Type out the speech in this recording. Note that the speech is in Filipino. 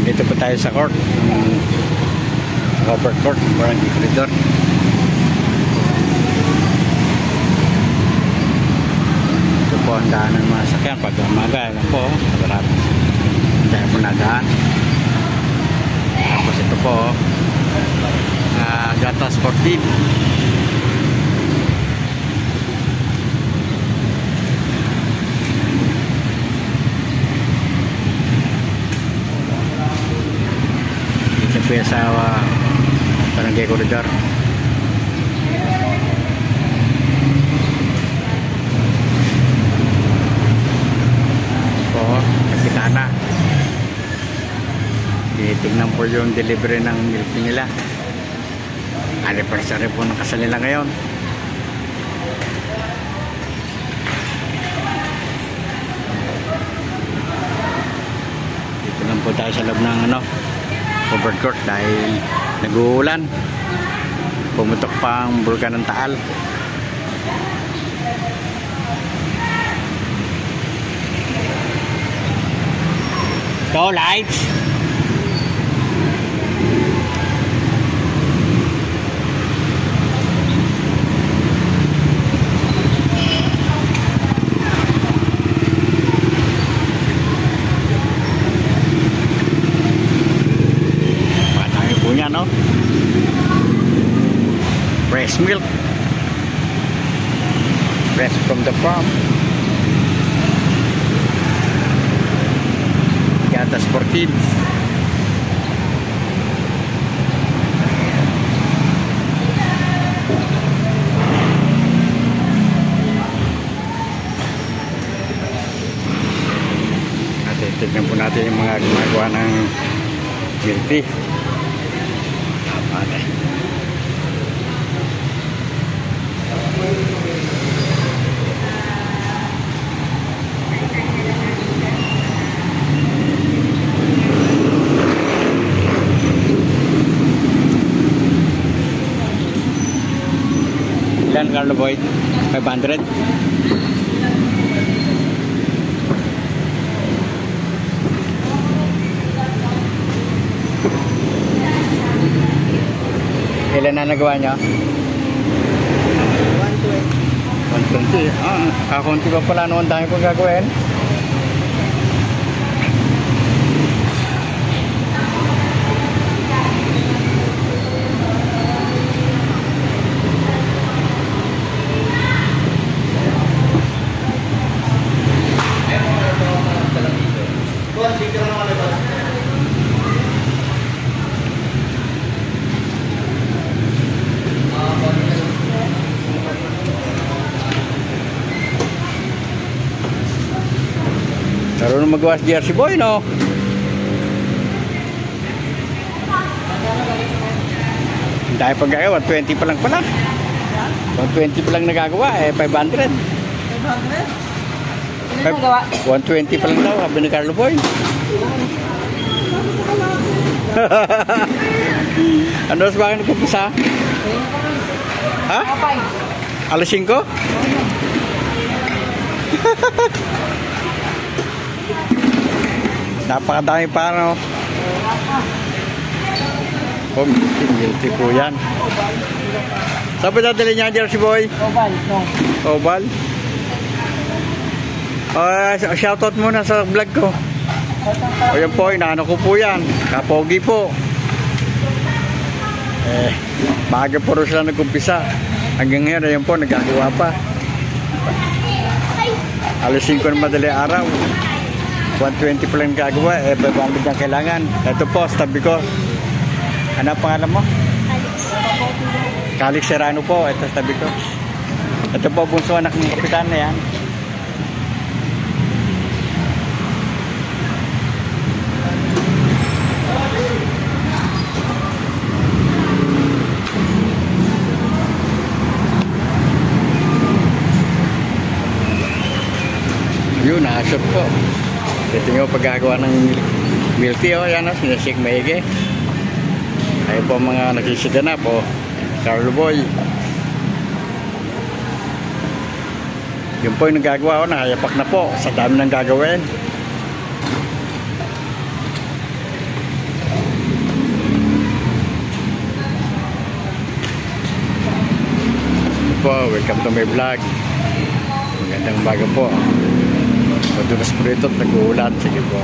Dito po tayo sa court. Covered court, barangay corridor. Ito po ang daanan ng mga sakyan pag umaga. Alam po, marami. Tayo po nagaan. Tapos ito po, Gata Sportive. Ito po sa barangay corridor. Po, nakita na. Tingnan po yung delivery ng milk nila. Anniversary po ng kasal nila ngayon. Dito lang po tayo sa loob ng covered court dahil nag-uulan. Pumutok pa ang bulkan ng Taal. Go lights! No? Fresh milk, fresh from the farm. Gata Sportive. Tignan po natin yung mga gumagawa ng milk tea. Ilan Carlo Boy? 500? Ilan na nagawa nyo? 120. 120. Konti pa pala noon, dami kong gagawin. Marunong magawa si Jersey Boy, no? Dahil pag gagawa, 120 pa lang pala. 120 pa lang nagagawa, 500. 120 pa lang daw, sabi ni Carlo Boy. Ano sa bakit nagkumpisa? Ha? Alas 5? Napakadami pa, no? Oh, guilty po yan. Saan pa dadali niya, Jersey Boy? Oval, no. Oval? Shoutout muna sa vlog ko. O yan po, inaano ko po yan. Kapogi po. Maaga po rin sila nagkumpisa. Hanggang ngayon, ayan po, nagkagawa pa. Alas 5 ng madali araw. 120 pa lang gagawa, 500 ang kailangan. Ito po, tabi ko. Ano ang pangalan mo? Calix Serrano po. Ito tabi ko. Ito po, bunso anak ng kapitan na yan. Yun, nakasot po. Ito nyo paggagawa ng milk tea, yan o, sinashake maigi. Ayun po mga nagsisiganap po. Carlo Boy. Yun po yung nagagawa ko, nakayapak na po sa dami ng gagawin. po, welcome to my vlog. Magandang umaga po. Madulas po rito at nag-uulan. Sige po.